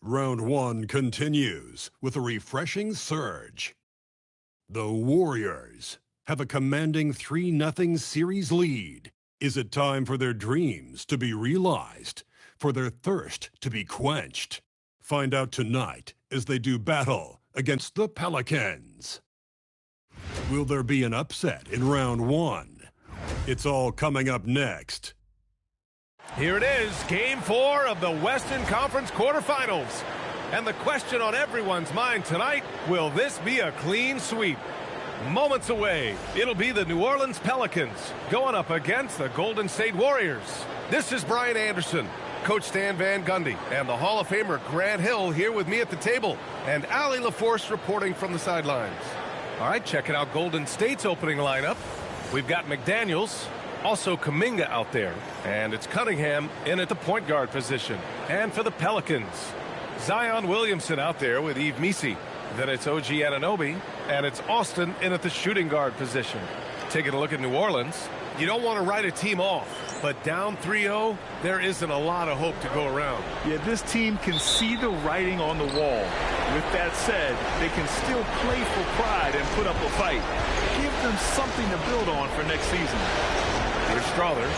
Round 1 continues with a refreshing surge. The Warriors have a commanding 3-0 series lead. Is it time for their dreams to be realized, for their thirst to be quenched? Find out tonight as they do battle against the Pelicans. Will there be an upset in round 1? It's all coming up next. Here it is, Game 4 of the Western Conference quarterfinals. And the question on everyone's mind tonight, will this be a clean sweep? Moments away, it'll be the New Orleans Pelicans going up against the Golden State Warriors. This is Brian Anderson, Coach Stan Van Gundy, and the Hall of Famer Grant Hill here with me at the table, and Allie LaForce reporting from the sidelines. All right, checking out Golden State's opening lineup. We've got McDaniels, also Kuminga out there, and it's Cunningham in at the point guard position. And for the Pelicans, Zion Williamson out there with Yves Missi. Then it's OG Anunoby, and it's Austin in at the shooting guard position. Taking a look at New Orleans, you don't want to write a team off, but down 3-0, there isn't a lot of hope to go around. Yeah, this team can see the writing on the wall. With that said, they can still play for pride and put up a fight. Give them something to build on for next season. Here's Strother.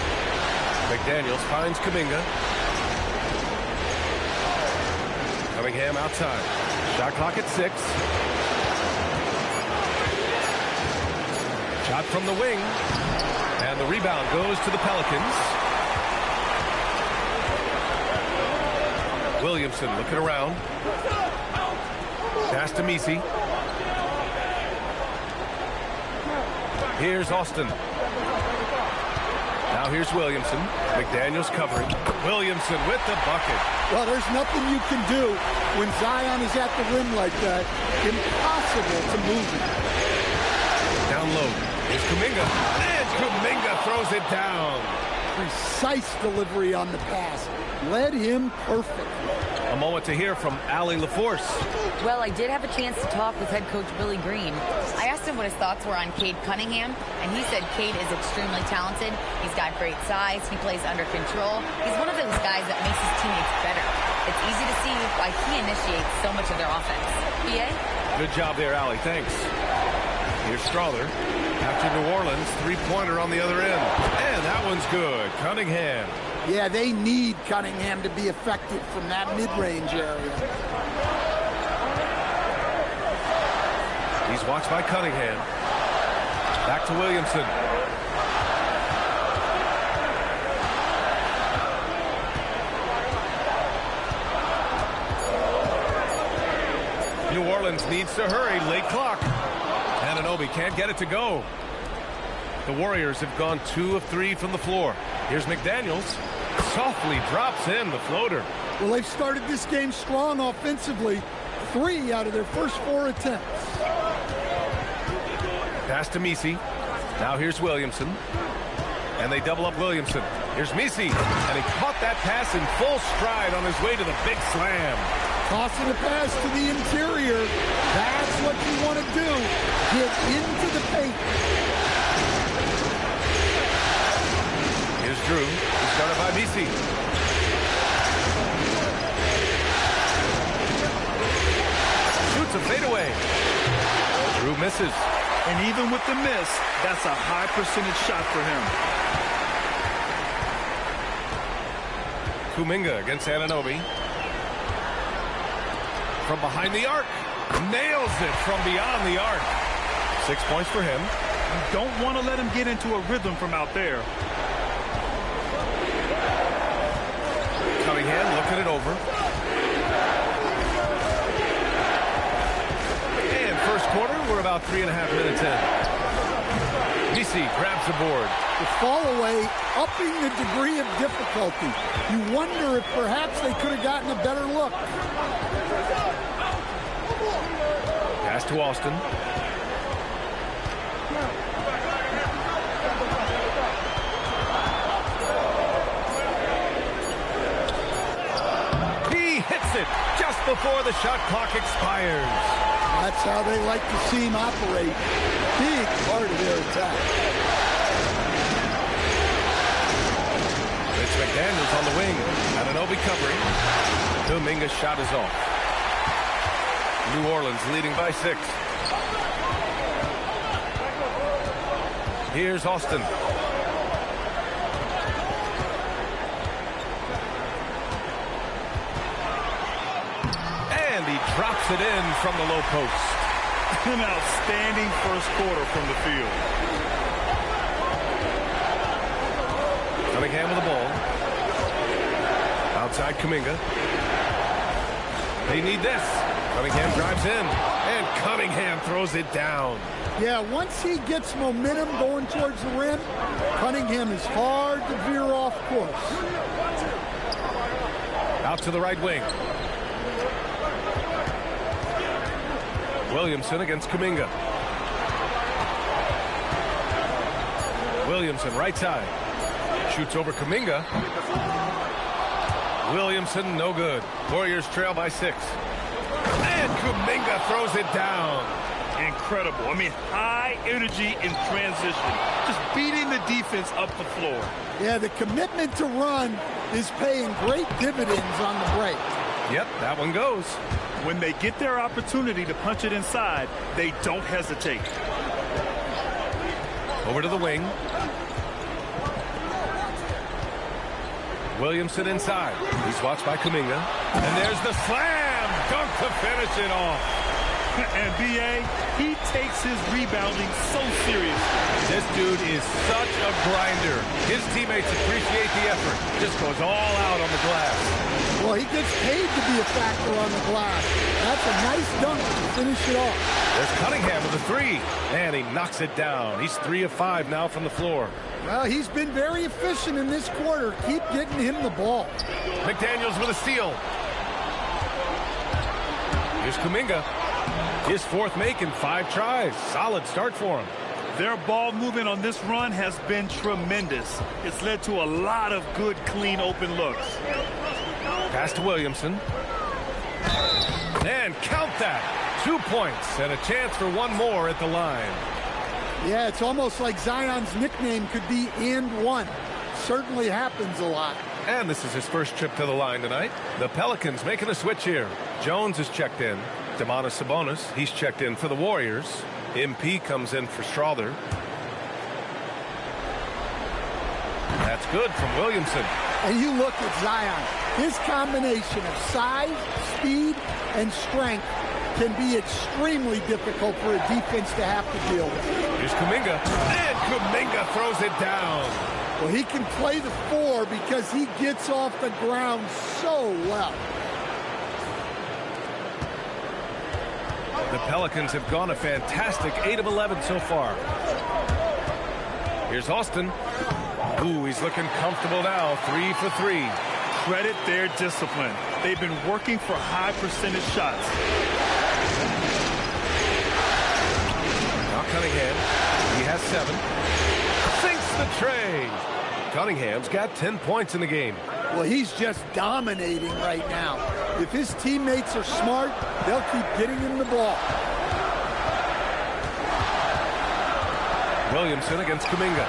McDaniels finds Kuminga. Cunningham outside. Shot clock at 6. Shot from the wing. And the rebound goes to the Pelicans. Williamson looking around. Pass to Missi. Here's Austin. Now here's Williamson. McDaniels covering. Williamson with the bucket. Well, there's nothing you can do when Zion is at the rim like that. Impossible to move him. Down low. Here's Kuminga. And Kuminga throws it down. Precise delivery on the pass. Led him perfect. A moment to hear from Allie LaForce. Well, I did have a chance to talk with head coach Billy Green. I asked him what his thoughts were on Cade Cunningham, and he said Cade is extremely talented. He's got great size. He plays under control. He's one of those guys that makes his teammates better. It's easy to see why he initiates so much of their offense. BA? Good job there, Allie. Thanks. Here's Strother. After New Orleans, three-pointer on the other end. And that one's good. Cunningham. Yeah, they need Cunningham to be effective from that mid-range area. He's watched by Cunningham. Back to Williamson. New Orleans needs to hurry. Late clock. Anunoby can't get it to go. The Warriors have gone 2 of 3 from the floor. Here's McDaniels. Softly drops in the floater. Well, they've started this game strong offensively. 3 out of their first 4 attempts. Pass to Missi. Now here's Williamson. And they double up Williamson. Here's Missi. And he caught that pass in full stride on his way to the big slam. Tossing a pass to the interior. That's what you want to do. Get into the paint. Here's Drew. He's started by Missi. Shoots a fadeaway. Drew misses. And even with the miss, that's a high percentage shot for him. Kuminga against Anunoby. From behind the arc. Nails it from beyond the arc. 6 points for him. You don't want to let him get into a rhythm from out there. Cunningham looking it over. And first quarter, we're about 3.5 minutes in. Missi grabs the board. The fall away, upping the degree of difficulty. You wonder if perhaps they could have gotten a better look. Pass to Austin. He hits it just before the shot clock expires. That's how they like to see him operate. Big part of their attack. It's McDaniels on the wing. Anunoby covering. Kuminga's shot is off. New Orleans leading by 6. Here's Austin. And he drops it in from the low post. An outstanding first quarter from the field. Cunningham with the ball. Outside Kuminga. They need this. Cunningham drives in. And Cunningham throws it down. Yeah, once he gets momentum going towards the rim, Cunningham is hard to veer off course. Out to the right wing. Williamson against Kuminga. Williamson right side. Shoots over Kuminga. Williamson no good. Warriors trail by 6. And Kuminga throws it down. Incredible. I mean, high energy in transition. Just beating the defense up the floor. Yeah, the commitment to run is paying great dividends on the break. Yep, that one goes. When they get their opportunity to punch it inside, they don't hesitate. Over to the wing. Williamson inside. He's watched by Kuminga. And there's the slam dunk to finish it off. And B.A., he takes his rebounding so seriously. This dude is such a grinder. His teammates appreciate the effort. Just goes all out on the glass. Well, he gets paid to be a factor on the glass. That's a nice dunk to finish it off. There's Cunningham with a 3. And he knocks it down. He's 3 of 5 now from the floor. Well, he's been very efficient in this quarter. Keep getting him the ball. McDaniels with a steal. Here's Kuminga. His 4th make in 5 tries. Solid start for him. Their ball movement on this run has been tremendous. It's led to a lot of good, clean, open looks. Pass to Williamson. And count that. 2 points and a chance for one more at the line. Yeah, it's almost like Zion's nickname could be "and one." Certainly happens a lot. And this is his first trip to the line tonight. The Pelicans making a switch here. Jones is checked in. Domantas Sabonis, he's checked in for the Warriors. MP comes in for Strother. That's good from Williamson. And you look at Zion. His combination of size, speed, and strength can be extremely difficult for a defense to have to deal with. Here's Kuminga. And Kuminga throws it down. Well, he can play the 4 because he gets off the ground so well. The Pelicans have gone a fantastic 8 of 11 so far. Here's Austin. Ooh, he's looking comfortable now. 3 for 3. Credit their discipline. They've been working for high percentage shots. Now Cunningham. He has 7. Sinks the tray. Cunningham's got 10 points in the game. Well, he's just dominating right now. If his teammates are smart, they'll keep getting him the ball. Williamson against Kuminga.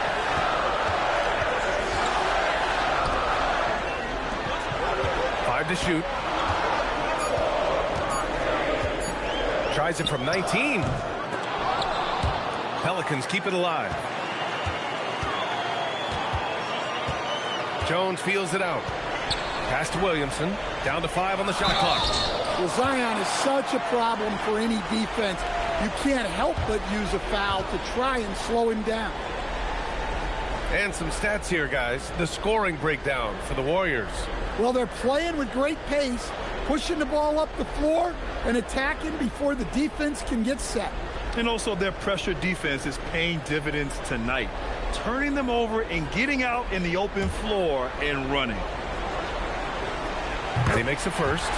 Five to shoot. Tries it from 19. Pelicans keep it alive. Jones feels it out. Pass to Williamson. Down to 5 on the shot clock. Well, Zion is such a problem for any defense. You can't help but use a foul to try and slow him down. And some stats here, guys. The scoring breakdown for the Warriors. Well, they're playing with great pace, pushing the ball up the floor and attacking before the defense can get set. And also their pressure defense is paying dividends tonight, turning them over and getting out in the open floor and running. And he makes the first.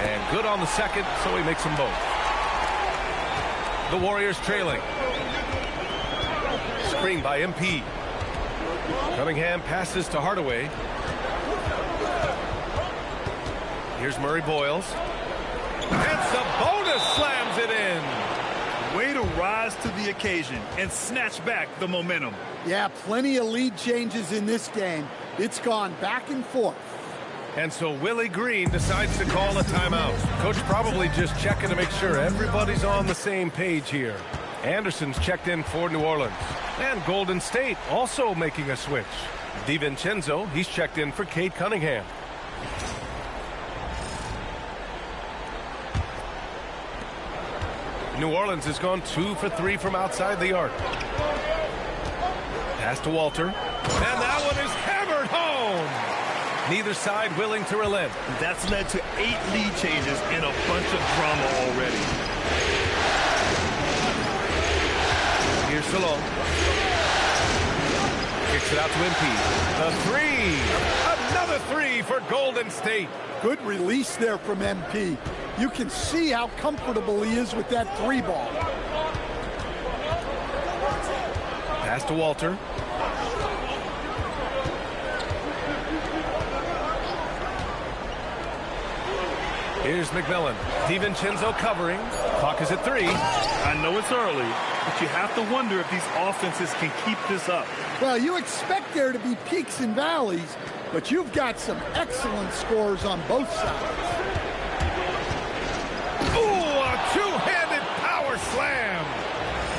And good on the second, so he makes them both. The Warriors trailing. Screen by MP. Cunningham passes to Hardaway. Here's Murray Boyles. And Sabonis slams it in. Way to rise to the occasion and snatch back the momentum. Yeah, plenty of lead changes in this game. It's gone back and forth. And so Willie Green decides to call a timeout. Coach probably just checking to make sure everybody's on the same page here. Anderson's checked in for New Orleans. And Golden State also making a switch. DiVincenzo, he's checked in for Cade Cunningham. New Orleans has gone 2 for 3 from outside the arc. Pass to Walter. And that one is hammered home. Neither side willing to relent. That's led to 8 lead changes and a bunch of drama already. Here's Salon. Kicks it out to MP. The three. Another three for Golden State. Good release there from MP. You can see how comfortable he is with that 3-ball. Pass to Walter. Here's McMillan. DiVincenzo covering. Clock is at 3. I know it's early, but you have to wonder if these offenses can keep this up. Well, you expect there to be peaks and valleys, but you've got some excellent scores on both sides. Ooh, a two-handed power slam.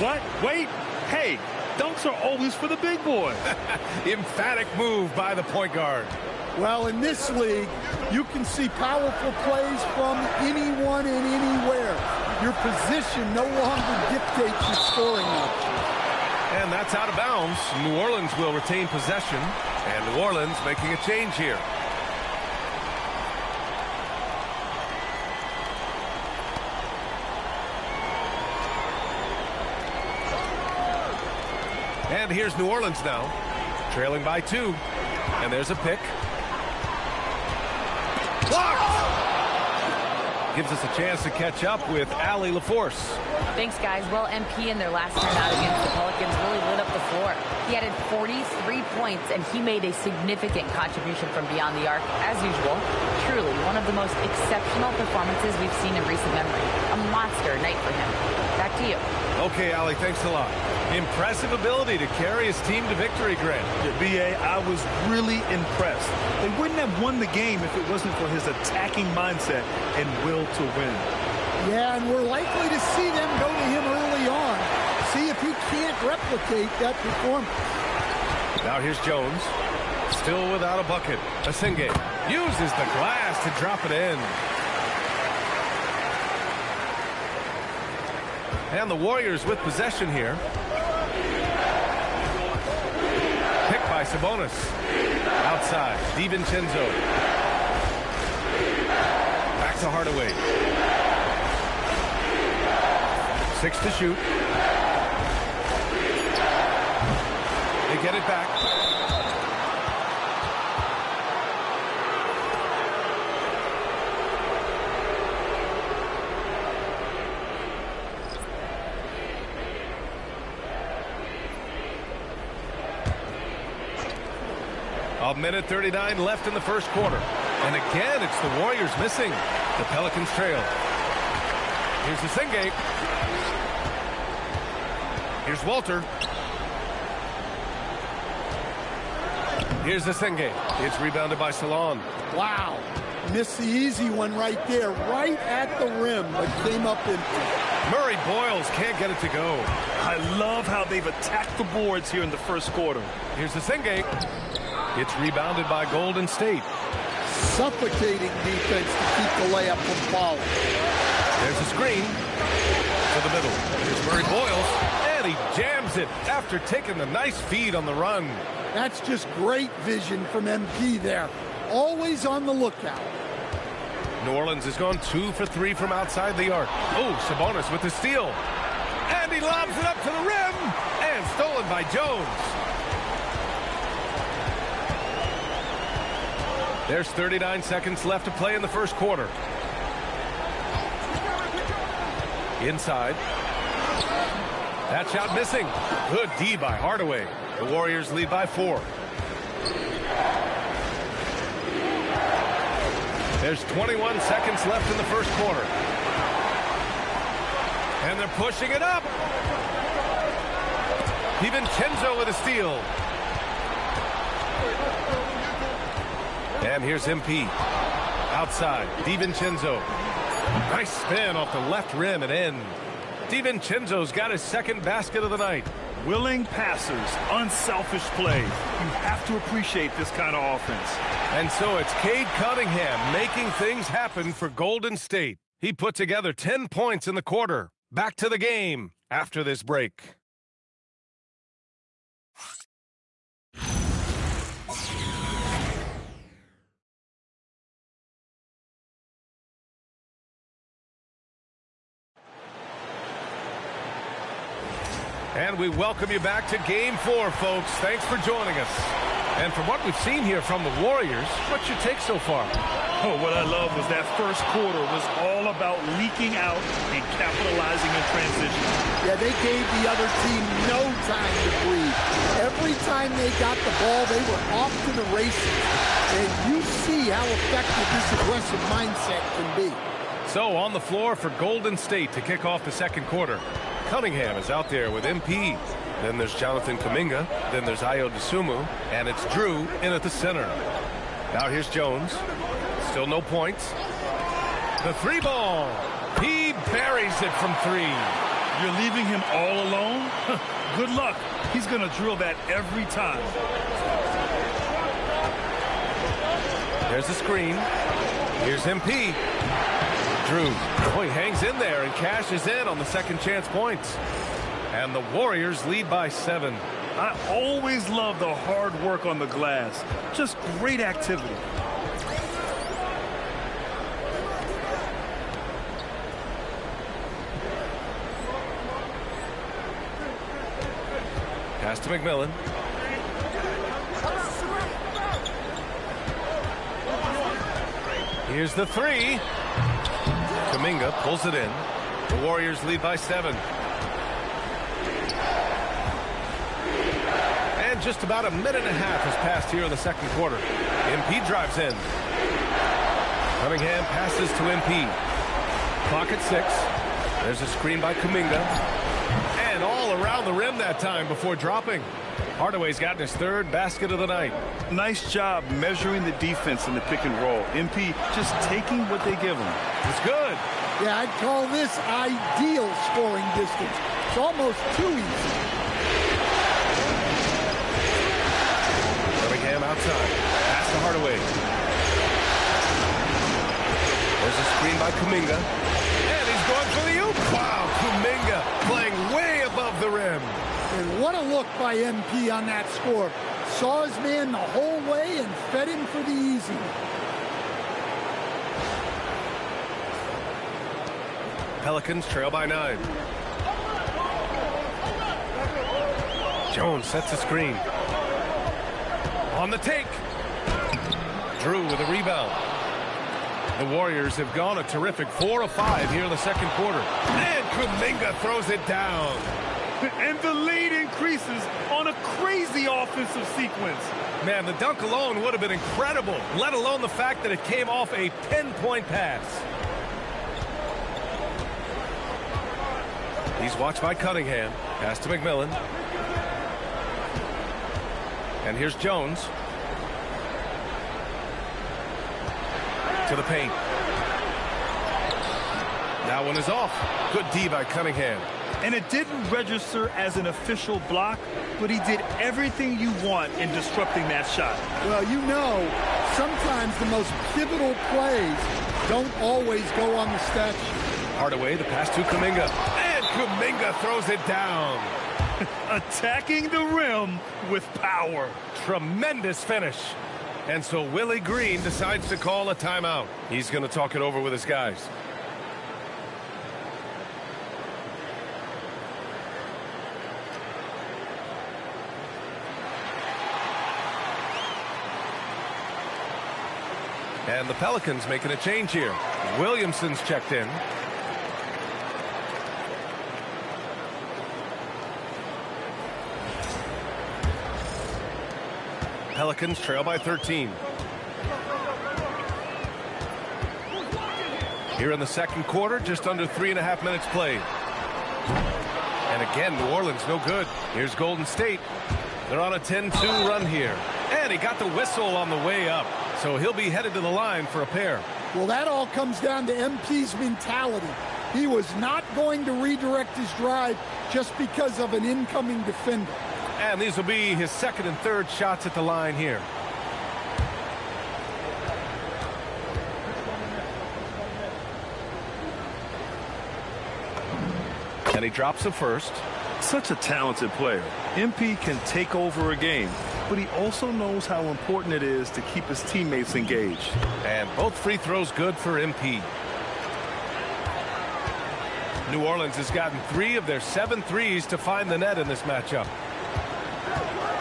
What? Wait. Hey, dunks are always for the big boy. Emphatic move by the point guard. Well, in this league, you can see powerful plays from anyone and anywhere. Your position no longer dictates your scoring options. And that's out of bounds. New Orleans will retain possession. And New Orleans making a change here. And here's New Orleans now, trailing by 2. And there's a pick. Blocked! Gives us a chance to catch up with Allie LaForce. Thanks, guys. Well, MP in their last time out against the Pelicans really lit up the floor. He added 43 points, and he made a significant contribution from beyond the arc, as usual. Truly, one of the most exceptional performances we've seen in recent memory. A monster night for him. Back to you. Okay, Allie, thanks a lot. Impressive ability to carry his team to victory, Grant. Yeah, B.A., I was really impressed. They wouldn't have won the game if it wasn't for his attacking mindset and will to win. Yeah, and we're likely to see them go to him early on. See if he can't replicate that performance. Now here's Jones. Still without a bucket. Asenge uses the glass to drop it in. And the Warriors with possession here. Picked by Sabonis. Outside, DiVincenzo. Back to Hardaway. 6 to shoot. They get it back. A minute 39 left in the first quarter. And again, it's the Warriors missing. The Pelicans trail. Here's Asenge. Here's Walter. Here's Asenge. It's rebounded by Salon. Wow. Missed the easy one right there, right at the rim, but came up empty. Murray Boyles can't get it to go. I love how they've attacked the boards here in the first quarter. Here's Asenge. It's rebounded by Golden State. Suffocating defense to keep the layup from falling. There's a screen to the middle. Here's Murray Boyles, and he jams it after taking the nice feed on the run. That's just great vision from MP there. Always on the lookout. New Orleans has gone 2 for 3 from outside the arc. Oh, Sabonis with the steal. And he lobs it up to the rim, and stolen by Jones. There's 39 seconds left to play in the first quarter. Inside. That shot missing. Good D by Hardaway. The Warriors lead by 4. There's 21 seconds left in the first quarter. And they're pushing it up. DiVincenzo with a steal. And here's MP. Outside, DiVincenzo. Nice spin off the left rim and in. DiVincenzo's got his second basket of the night. Willing passers, unselfish play. You have to appreciate this kind of offense. And so it's Cade Cunningham making things happen for Golden State. He put together 10 points in the quarter. Back to the game after this break. And we welcome you back to Game 4, folks. Thanks for joining us. And from what we've seen here from the Warriors, what's your take so far? Oh, what I love was that first quarter was all about leaking out and capitalizing in transition. Yeah, they gave the other team no time to breathe. Every time they got the ball, they were off to the races. And you see how effective this aggressive mindset can be. So on the floor for Golden State to kick off the second quarter. Cunningham is out there with MP. Then there's Jonathan Kuminga. Then there's Ayo Dosunmu. And it's Drew in at the center. Now here's Jones. Still no points. The three ball. He buries it from 3. You're leaving him all alone? Good luck. He's going to drill that every time. There's the screen. Here's MP. Drew. Oh, he hangs in there and cashes in on the second chance points. And the Warriors lead by 7. I always love the hard work on the glass. Just great activity. Pass to McMillan. Here's the 3. Kuminga pulls it in. The Warriors lead by 7. And just about a minute and a half has passed here in the second quarter. MP drives in. Cunningham passes to MP. Clock at 6. There's a screen by Kuminga. And all around the rim that time before dropping. Hardaway's gotten his third basket of the night. Nice job measuring the defense in the pick and roll. MP just taking what they give him. It's good. Yeah, I'd call this ideal scoring distance. It's almost too easy. Cunningham outside. Pass to Hardaway. There's a screen by Kuminga. And he's going for the oop. Wow, Kuminga playing way above the rim. And what a look by MP on that score. Saw his man the whole way and fed him for the easy. Pelicans trail by 9. Jones sets a screen. On the take. Drew with a rebound. The Warriors have gone a terrific 4 of 5 here in the second quarter. And Kuminga throws it down. And the lead increases on a crazy offensive sequence. Man, the dunk alone would have been incredible, let alone the fact that it came off a pinpoint pass. He's watched by Cunningham. Pass to McMillan. And here's Jones. To the paint. That one is off. Good D by Cunningham. And it didn't register as an official block, but he did everything you want in disrupting that shot. Well, you know, sometimes the most pivotal plays don't always go on the stat sheet. Hardaway, the pass to Kuminga. And Kuminga throws it down. Attacking the rim with power. Tremendous finish. And so Willie Green decides to call a timeout. He's going to talk it over with his guys. And the Pelicans making a change here. Williamson's checked in. Pelicans trail by 13. Here in the second quarter, just under 3.5 minutes played. And again, New Orleans no good. Here's Golden State. They're on a 10-2 run here. And he got the whistle on the way up. So he'll be headed to the line for a pair. Well, that all comes down to MP's mentality. He was not going to redirect his drive just because of an incoming defender. And these will be his second and third shots at the line here. And he drops the first. Such a talented player. MP can take over a game, but he also knows how important it is to keep his teammates engaged. And both free throws good for MP. New Orleans has gotten 3 of their 7 threes to find the net in this matchup.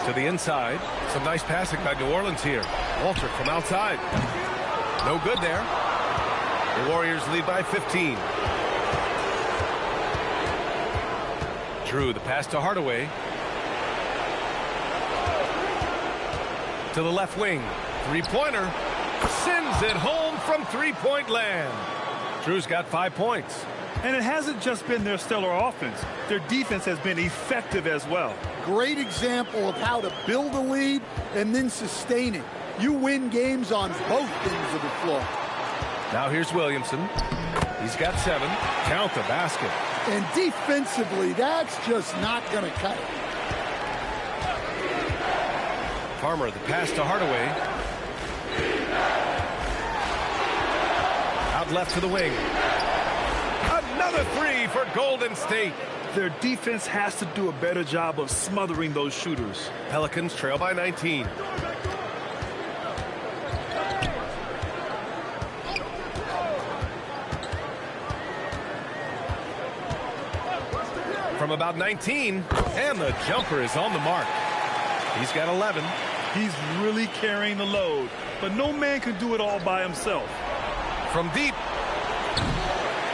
To the inside. Some nice passing by New Orleans here. Walter from outside. No good there. The Warriors lead by 15. Drew, the pass to Hardaway. To the left wing. Three-pointer. Sends it home from three-point land. Drew's got 5 points. And it hasn't just been their stellar offense. Their defense has been effective as well. Great example of how to build a lead and then sustain it. You win games on both ends of the floor. Now here's Williamson. He's got 7. Count the basket. And defensively, that's just not going to cut it. Farmer, the pass to Hardaway. Out left to the wing. Another 3 for Golden State. Their defense has to do a better job of smothering those shooters. Pelicans trail by 19. From about 19, and the jumper is on the mark. He's got 11. He's really carrying the load, but no man can do it all by himself. From deep,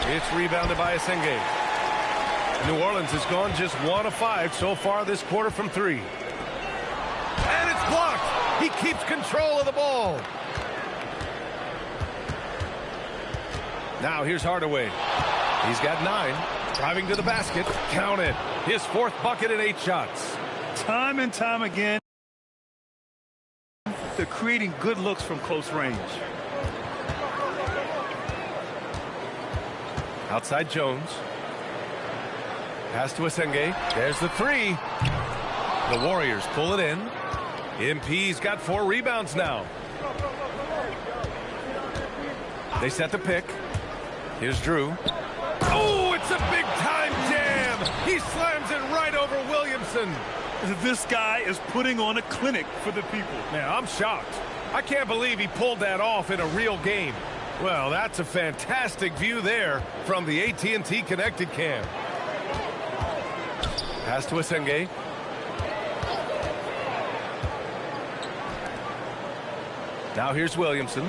it's rebounded by Asenge. New Orleans has gone just 1 of 5 so far this quarter from 3. And it's blocked. He keeps control of the ball. Now here's Hardaway. He's got 9. Driving to the basket. Count it. His 4th bucket in 8 shots. Time and time again, they're creating good looks from close range. Outside Jones. Pass to Asenge. There's the 3. The Warriors pull it in. MP's got 4 rebounds now. They set the pick. Here's Drew. Oh, it's a big-time jam. He slams it right over Williamson. This guy is putting on a clinic for the people. Man, I'm shocked. I can't believe he pulled that off in a real game. Well, that's a fantastic view there from the AT&T Connected Cam. Pass to Asenge. Now here's Williamson.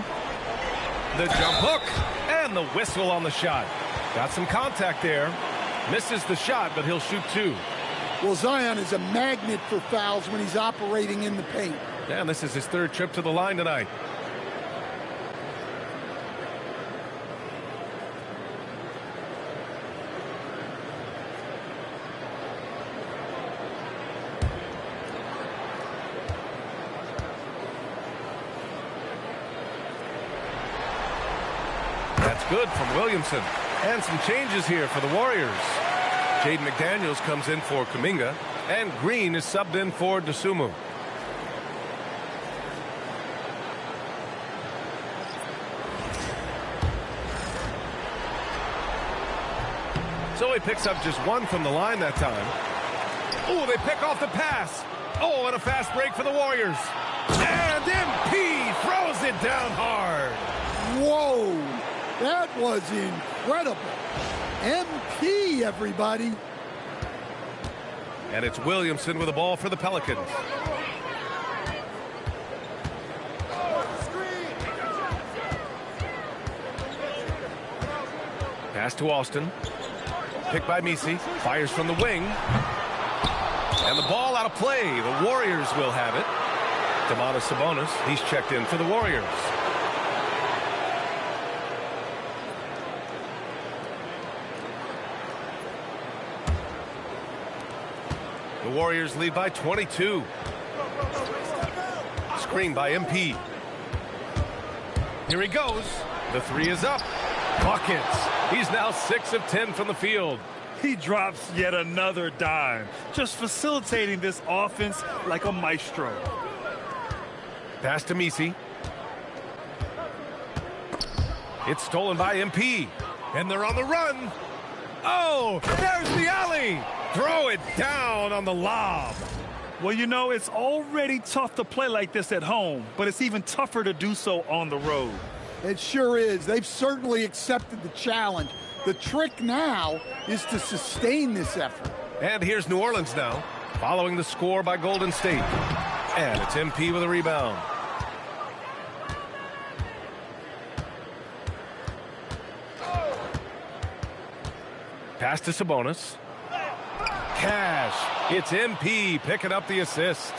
The jump hook and the whistle on the shot. Got some contact there. Misses the shot, but he'll shoot 2. Well, Zion is a magnet for fouls when he's operating in the paint. Yeah, and this is his 3rd trip to the line tonight. That's good from Williamson. And some changes here for the Warriors. Jaden McDaniels comes in for Kuminga, and Green is subbed in for Dosunmu. So he picks up just 1 from the line that time. Oh, they pick off the pass. Oh, and a fast break for the Warriors. And MP throws it down hard. Whoa, that was incredible. MP, everybody. And it's Williamson with the ball for the Pelicans. Pass to Austin. Picked by Misi. Fires from the wing. And the ball out of play. The Warriors will have it. Domantas Sabonis, he's checked in for the Warriors. The Warriors lead by 22. Screen by MP. Here he goes. The three is up. Buckets. He's now 6 of 10 from the field. He drops yet another dime, just facilitating this offense like a maestro. Pass to Messi. It's stolen by MP. And they're on the run. Oh, there's the alley. Throw it down on the lob. Well, you know, it's already tough to play like this at home, but it's even tougher to do so on the road. It sure is. They've certainly accepted the challenge. The trick now is to sustain this effort. And here's New Orleans now, following the score by Golden State. And it's MP with a rebound. Pass to Sabonis. Cash. It's MP picking up the assist.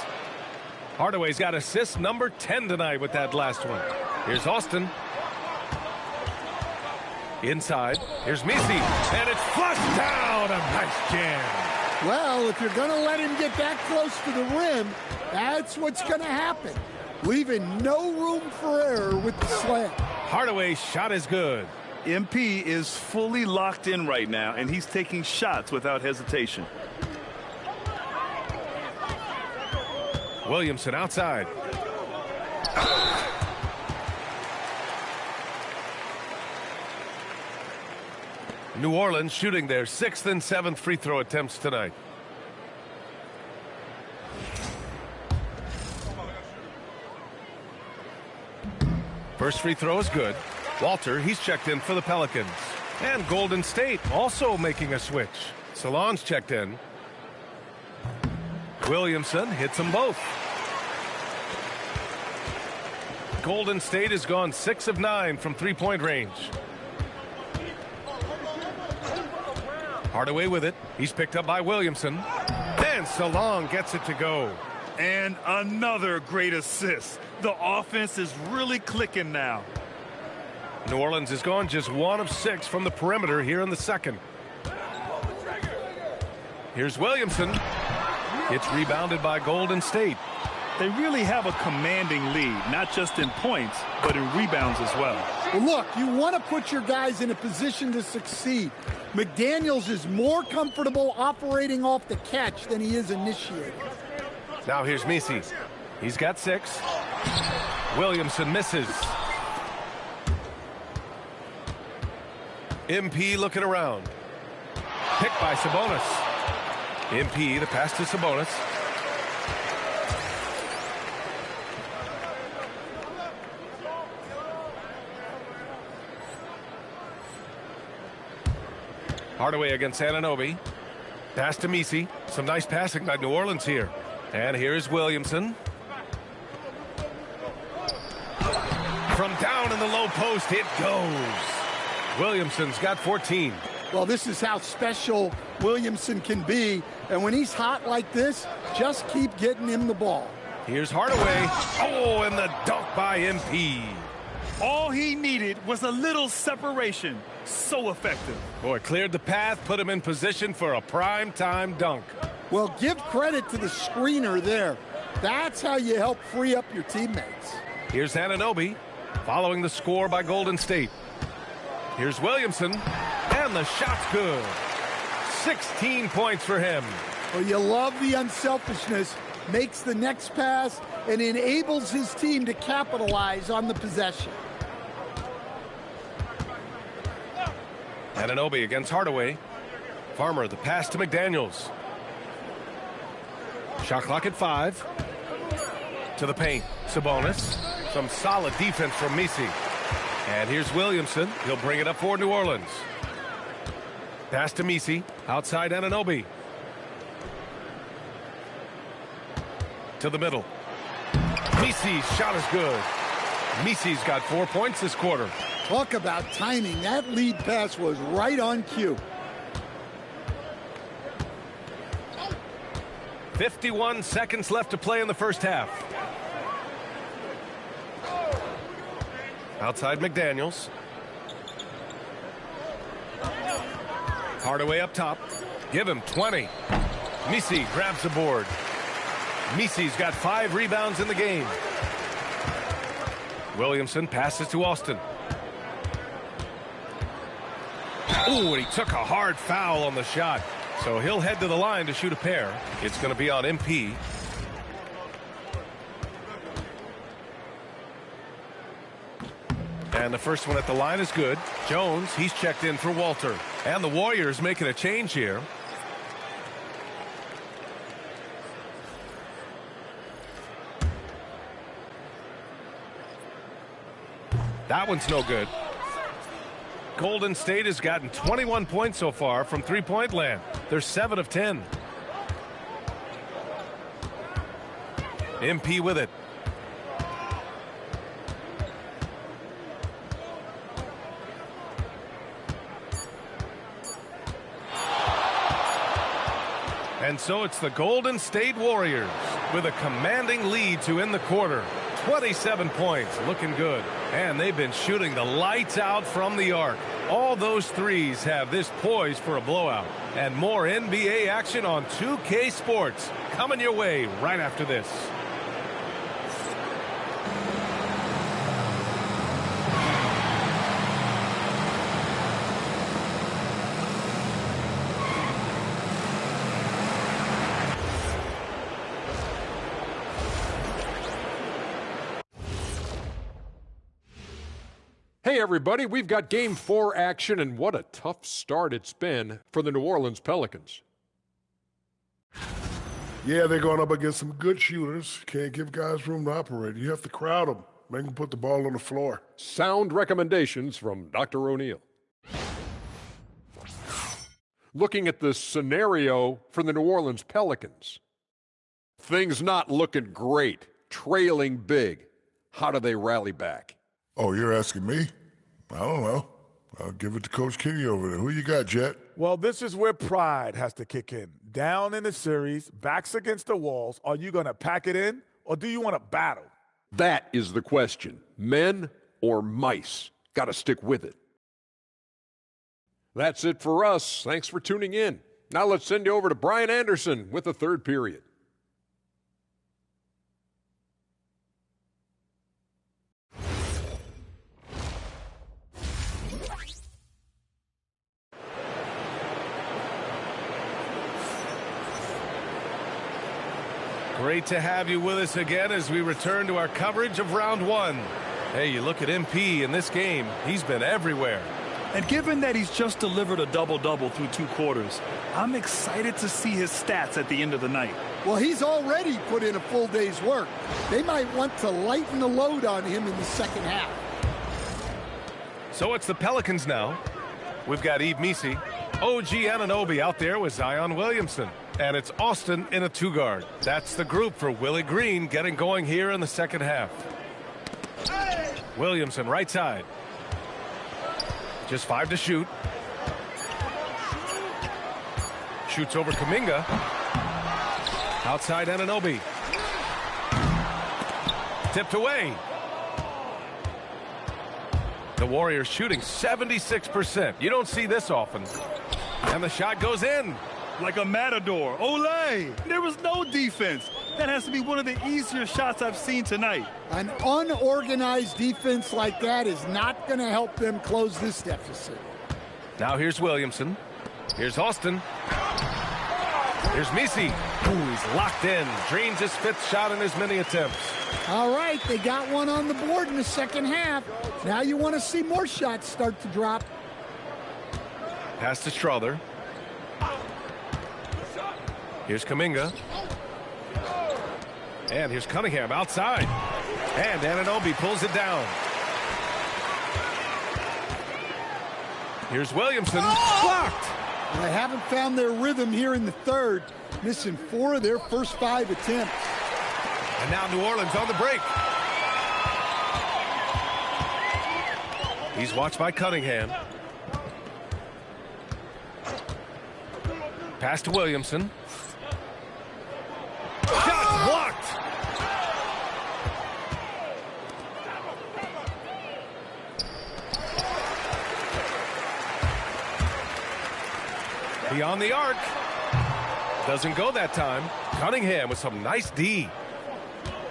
Hardaway's got assist number 10 tonight with that last one. Here's Austin. Inside. Here's Messi. And it's flushed down. A nice jam. Well, if you're going to let him get that close to the rim, that's what's going to happen. Leaving no room for error with the slam. Hardaway's shot is good. MP is fully locked in right now, and he's taking shots without hesitation. Williamson outside. New Orleans shooting their 6th and 7th free throw attempts tonight. First free throw is good. Walter, he's checked in for the Pelicans. And Golden State also making a switch. Salon's checked in. Williamson hits them both. Golden State has gone 6 of 9 from three-point range. Hardaway with it. He's picked up by Williamson. And Salon gets it to go. And another great assist. The offense is really clicking now. New Orleans has gone just 1 of 6 from the perimeter here in the second. Here's Williamson. It's rebounded by Golden State. They really have a commanding lead, not just in points, but in rebounds as well. Well, look, you want to put your guys in a position to succeed. McDaniels is more comfortable operating off the catch than he is initiating. Now here's Messi. He's got 6. Williamson misses. MP looking around. Picked by Sabonis. MP, the pass to Sabonis. Hardaway against Anunoby. Pass to Messi. Some nice passing by New Orleans here. And here's Williamson. From down in the low post, it goes. Williamson's got 14. Well, this is how special Williamson can be. And when he's hot like this, just keep getting him the ball. Here's Hardaway. Oh, and the dunk by MP. All he needed was a little separation. So effective. Boy, cleared the path, put him in position for a prime-time dunk. Well, give credit to the screener there. That's how you help free up your teammates. Here's Anunoby, following the score by Golden State. Here's Williamson, and the shot's good. 16 points for him. Well, you love the unselfishness, makes the next pass, and enables his team to capitalize on the possession. Anunoby against Hardaway. Farmer, the pass to McDaniels. Shot clock at 5. To the paint. Sabonis. Some solid defense from Messi. And here's Williamson. He'll bring it up for New Orleans. Pass to Messi. Outside Anunoby. To the middle. Messi's shot is good. Messi's got 4 points this quarter. Talk about timing. That lead pass was right on cue. 51 seconds left to play in the first half. Outside McDaniels. Hardaway up top. Give him 20. Misi grabs the board. Misi's got 5 rebounds in the game. Williamson passes to Austin. Oh, and he took a hard foul on the shot. So he'll head to the line to shoot a pair. It's going to be on MP. And the first one at the line is good. Jones, he's checked in for Walter. And the Warriors making a change here. That one's no good. Golden State has gotten 21 points so far from three-point land. They're 7 of 10. MP with it. And so it's the Golden State Warriors with a commanding lead to end the quarter. 27 points, looking good. And they've been shooting the lights out from the arc. All those threes have this poised for a blowout. And more NBA action on 2K Sports coming your way right after this. Hey everybody, we've got Game 4 action, and what a tough start it's been for the New Orleans Pelicans. Yeah, they're going up against some good shooters. Can't give guys room to operate. You have to crowd them, make them put the ball on the floor. Sound recommendations from Dr. O'Neill. Looking at the scenario for the New Orleans Pelicans. Things not looking great, trailing big. How do they rally back? Oh, you're asking me? I don't know. I'll give it to Coach Kenny over there. Who you got, Jet? Well, this is where pride has to kick in. Down in the series, backs against the walls. Are you going to pack it in, or do you want to battle? That is the question. Men or mice? Got to stick with it. That's it for us. Thanks for tuning in. Now let's send you over to Brian Anderson with the third period. Great to have you with us again as we return to our coverage of round one. Hey, you look at MP in this game, he's been everywhere. And given that he's just delivered a double-double through 2 quarters, I'm excited to see his stats at the end of the night. Well, he's already put in a full day's work. They might want to lighten the load on him in the second half. So it's the Pelicans now. We've got Yves Missi, OG Anunoby out there with Zion Williamson. And it's Austin in a 2-guard. That's the group for Willie Green getting going here in the second half. Williamson right side. Just 5 to shoot. Shoots over Kuminga. Outside Anunoby. Tipped away. The Warriors shooting 76%. You don't see this often. And the shot goes in. Like a matador. Olay! There was no defense. That has to be one of the easier shots I've seen tonight. An unorganized defense like that is not going to help them close this deficit. Now here's Williamson. Here's Austin. Here's Missi. Ooh, he's locked in. Drains his 5th shot in as many attempts. All right, they got one on the board in the second half. Now you want to see more shots start to drop. Pass to Strother. Here's Kuminga. And here's Cunningham outside. And Anunoby pulls it down. Here's Williamson. Blocked. They haven't found their rhythm here in the third, missing 4 of their first 5 attempts. And now New Orleans on the break. He's watched by Cunningham. Pass to Williamson. Shot blocked. Beyond the arc. Doesn't go that time. Cunningham with some nice D.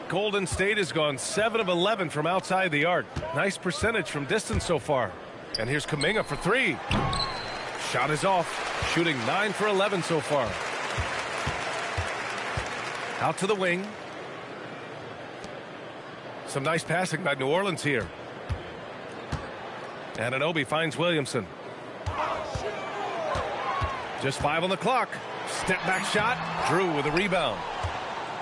Golden State has gone 7 of 11 from outside the arc. Nice percentage from distance so far. And here's Kuminga for 3. Shot is off. Shooting 9 for 11 so far. Out to the wing. Some nice passing by New Orleans here. Anunoby finds Williamson. Just 5 on the clock. Step back shot. Drew with a rebound.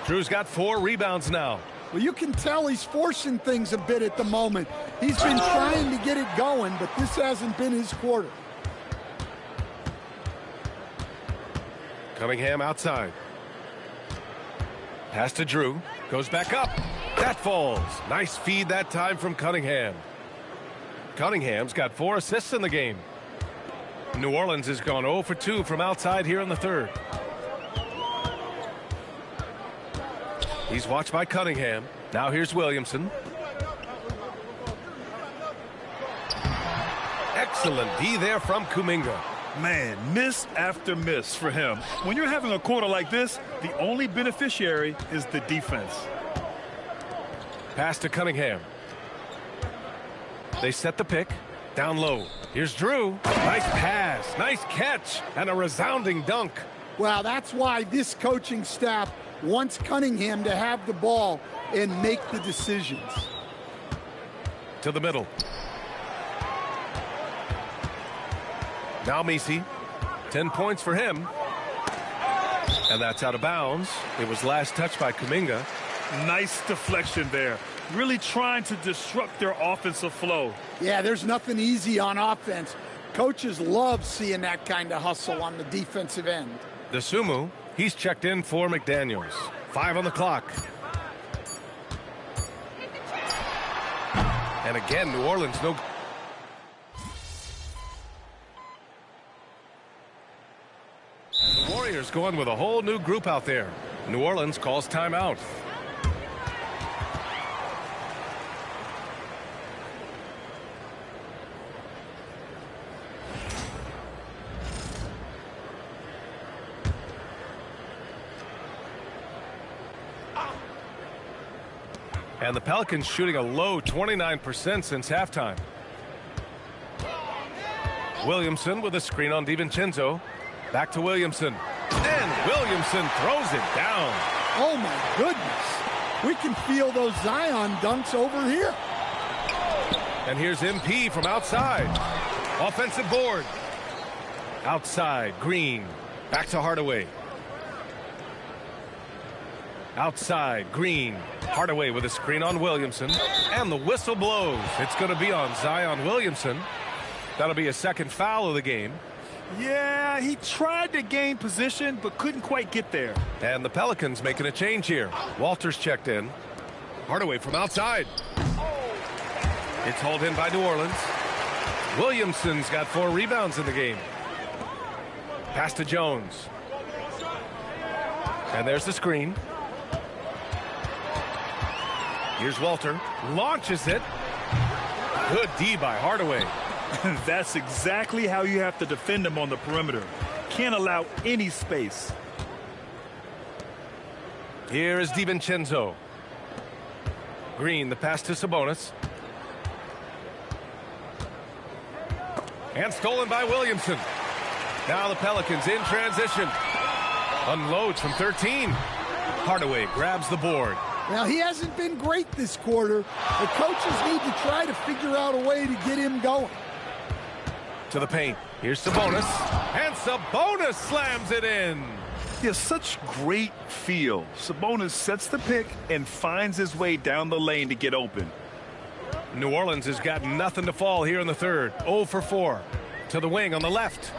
Drew's got 4 rebounds now. Well, you can tell he's forcing things a bit at the moment. He's been trying to get it going, but this hasn't been his quarter. Cunningham outside. Pass to Drew. Goes back up. That falls. Nice feed that time from Cunningham. Cunningham's got 4 assists in the game. New Orleans has gone 0 for 2 from outside here in the third. He's watched by Cunningham. Now here's Williamson. Excellent D there from Kuminga. Man, miss after miss for him. When you're having a quarter like this, the only beneficiary is the defense. Pass to Cunningham. They set the pick. Down low. Here's Drew. Nice pass. Nice catch. And a resounding dunk. Well, that's why this coaching staff wants Cunningham to have the ball and make the decisions. To the middle. Now Messi. 10 points for him. And that's out of bounds. It was last touched by Kuminga. Nice deflection there. Really trying to disrupt their offensive flow. Yeah, there's nothing easy on offense. Coaches love seeing that kind of hustle on the defensive end. Dosunmu, he's checked in for McDaniels. 5 on the clock. And again, New Orleans, no. And the Warriors going with a whole new group out there. New Orleans calls timeout. And the Pelicans shooting a low 29% since halftime. Williamson with a screen on DiVincenzo. Back to Williamson. And Williamson throws it down. Oh, my goodness. We can feel those Zion dunks over here. And here's MP from outside. Offensive board. Outside, Green. Back to Hardaway. Outside, Green. Hardaway with a screen on Williamson. And the whistle blows. It's going to be on Zion Williamson. That'll be a second foul of the game. Yeah, he tried to gain position, but couldn't quite get there. And the Pelicans making a change here. Walters checked in. Hardaway from outside. It's hauled in by New Orleans. Williamson's got 4 rebounds in the game. Pass to Jones. And there's the screen. Here's Walter. Launches it. Good D by Hardaway. That's exactly how you have to defend him on the perimeter. Can't allow any space. Here is DiVincenzo. Green, the pass to Sabonis. And stolen by Williamson. Now the Pelicans in transition. Unloads from 13. Hardaway grabs the board. Now, he hasn't been great this quarter. The coaches need to try to figure out a way to get him going. To the paint. Here's Sabonis. And Sabonis slams it in. He has such great feel. Sabonis sets the pick and finds his way down the lane to get open. New Orleans has got nothing to fall here in the third. 0 for 4. To the wing on the left.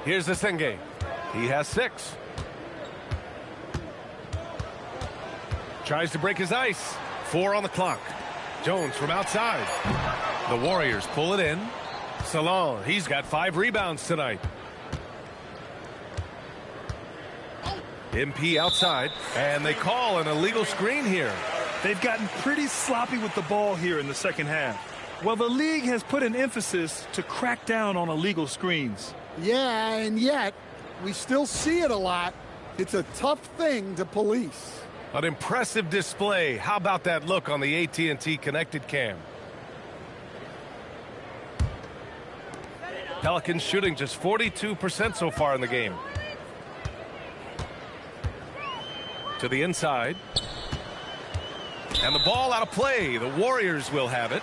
Here's the Senge. He has 6. Tries to break his ice. 4 on the clock. Jones from outside. The Warriors pull it in. Salon, he's got 5 rebounds tonight. MP outside, and they call an illegal screen here. They've gotten pretty sloppy with the ball here in the second half. Well, the league has put an emphasis to crack down on illegal screens. Yeah, and yet we still see it a lot. It's a tough thing to police. An impressive display. How about that look on the AT&T connected cam? Pelicans shooting just 42% so far in the game. To the inside. And the ball out of play. The Warriors will have it.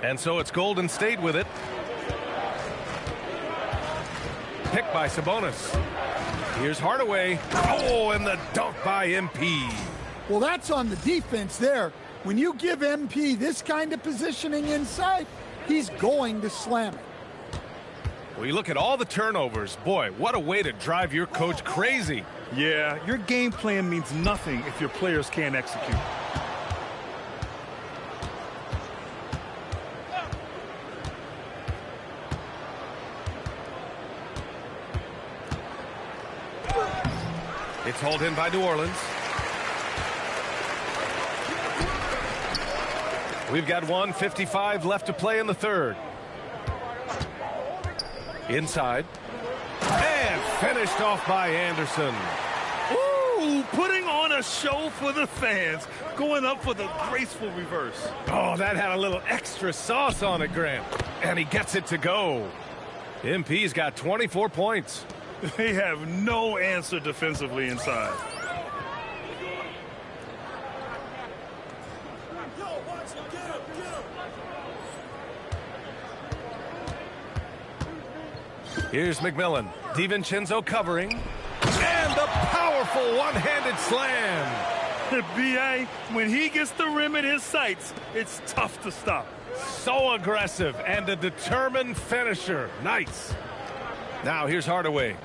And so it's Golden State with it. Picked by Sabonis. Here's Hardaway. Oh, and the dunk by MP. Well, that's on the defense there. When you give MP this kind of positioning inside, he's going to slam it. Well, you look at all the turnovers. Boy, what a way to drive your coach crazy. Yeah, your game plan means nothing if your players can't execute. It's hauled in by New Orleans. We've got 1:55 left to play in the third. Inside. And finished off by Anderson. Ooh, putting on a show for the fans. Going up for the graceful reverse. Oh, that had a little extra sauce on it, Grant. And he gets it to go. MP's got 24 points. They have no answer defensively inside. Here's McMillan. DiVincenzo covering. And the powerful one-handed slam. B.A., when he gets the rim in his sights, it's tough to stop. So aggressive and a determined finisher. Nice. Now here's Hardaway.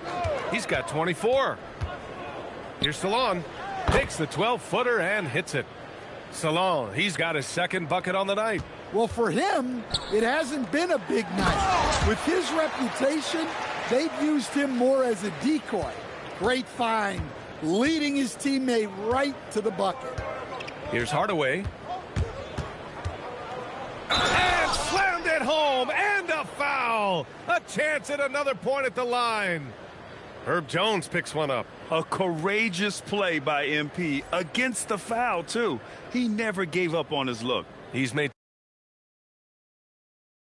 He's got 24. Here's Salon. Takes the 12-footer and hits it. Salon, he's got his second bucket on the night. Well, for him, it hasn't been a big night. With his reputation, they've used him more as a decoy. Great find, leading his teammate right to the bucket. Here's Hardaway. And slammed it home, and a foul. A chance at another point at the line. Herb Jones picks one up. A courageous play by MP against the foul, too. He never gave up on his look. He's made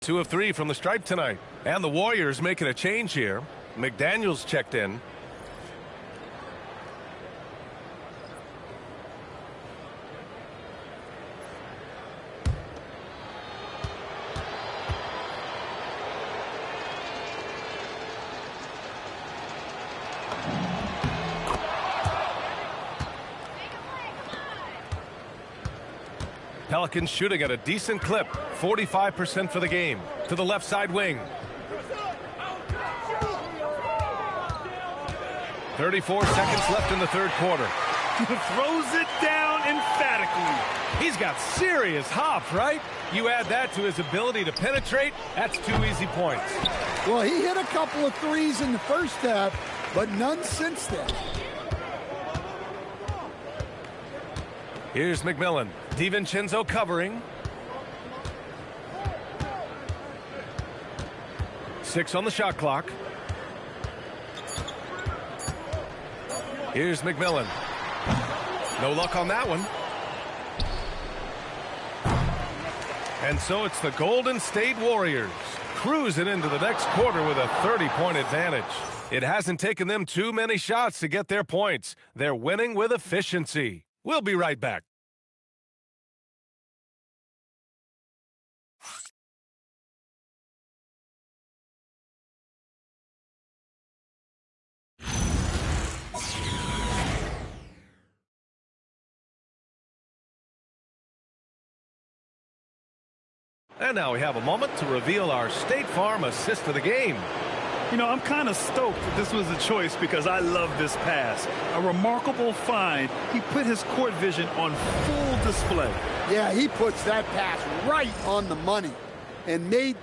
2 of 3 from the stripe tonight. And the Warriors making a change here. McDaniels checked in. Pelicans shooting at a decent clip, 45% for the game. To the left side wing. 34 seconds left in the third quarter. Throws it down emphatically. He's got serious hops, right? You add that to his ability to penetrate, that's 2 easy points. Well, he hit a couple of threes in the first half, but none since then. Here's McMillan. DiVincenzo covering. 6 on the shot clock. Here's McMillan. No luck on that one. And so it's the Golden State Warriors cruising into the next quarter with a 30-point advantage. It hasn't taken them too many shots to get their points. They're winning with efficiency. We'll be right back. And now we have a moment to reveal our State Farm assist of the game. You know, I'm kind of stoked that this was a choice because I love this pass. A remarkable find. He put his court vision on full display. Yeah, he puts that pass right on the money and made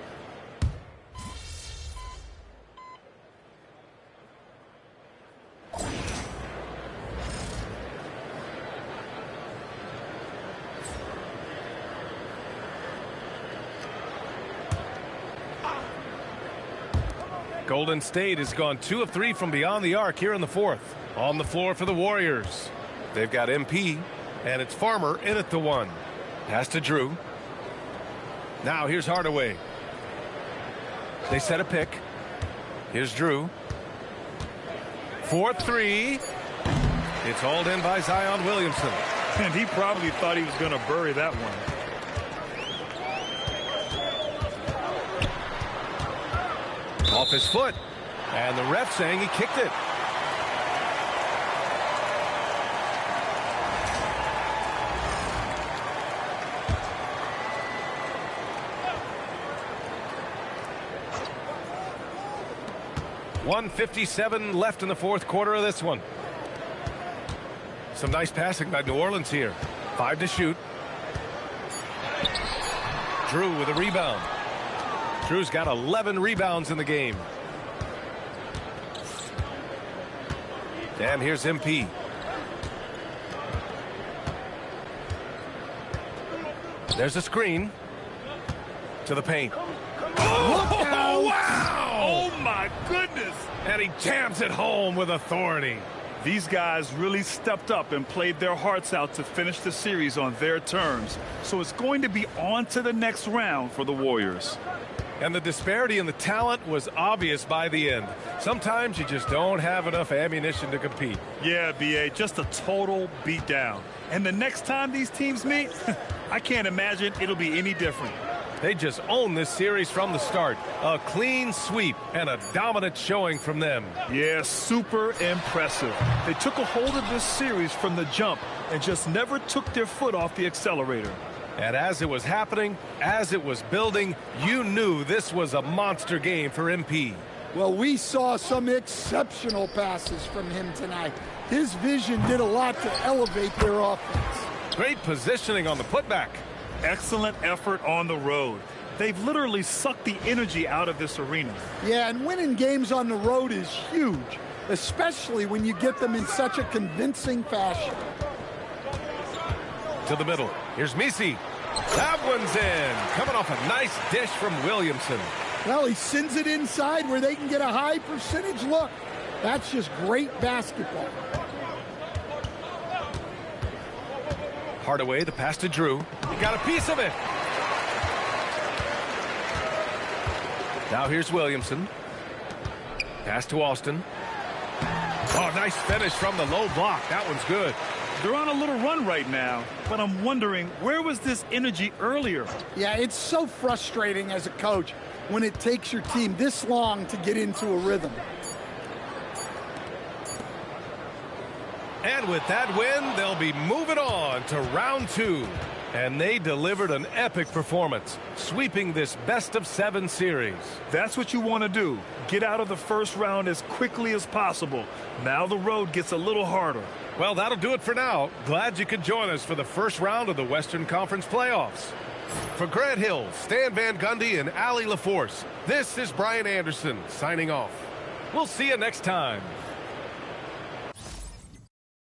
Golden State has gone 2 of 3 from beyond the arc here in the fourth. On the floor for the Warriors. They've got MP, and it's Farmer in at the 1. Pass to Drew. Now here's Hardaway. They set a pick. Here's Drew. 4-3. It's hauled in by Zion Williamson. And he probably thought he was going to bury that one. Off his foot. And the ref saying he kicked it. .157 left in the fourth quarter of this one. Some nice passing by New Orleans here. 5 to shoot. Drew with a rebound. Drew's got 11 rebounds in the game. And here's MP. There's a screen to the paint. Oh, wow! Oh, my goodness! And he jams it home with authority. These guys really stepped up and played their hearts out to finish the series on their terms. So it's going to be on to the next round for the Warriors. And the disparity in the talent was obvious by the end. Sometimes you just don't have enough ammunition to compete. Yeah, B.A., just a total beatdown. And the next time these teams meet, I can't imagine it'll be any different. They just own this series from the start. A clean sweep and a dominant showing from them. Yeah, super impressive. They took a hold of this series from the jump and just never took their foot off the accelerator. And as it was happening, as it was building, you knew this was a monster game for MP. Well, we saw some exceptional passes from him tonight. His vision did a lot to elevate their offense. Great positioning on the putback. Excellent effort on the road. They've literally sucked the energy out of this arena. Yeah, and winning games on the road is huge, especially when you get them in such a convincing fashion. To the middle. Here's Messi. That one's in. Coming off a nice dish from Williamson. Well, he sends it inside where they can get a high percentage look. That's just great basketball. Hardaway, the pass to Drew. He got a piece of it. Now here's Williamson. Pass to Austin. Oh, nice finish from the low block. That one's good. They're on a little run right now, but I'm wondering, where was this energy earlier? Yeah, it's so frustrating as a coach when it takes your team this long to get into a rhythm. And with that win, they'll be moving on to round 2. And they delivered an epic performance, sweeping this best-of-7 series. That's what you want to do. Get out of the first round as quickly as possible. Now the road gets a little harder. Well, that'll do it for now. Glad you could join us for the first round of the Western Conference playoffs. For Grant Hill, Stan Van Gundy, and Allie LaForce, this is Brian Anderson signing off. We'll see you next time.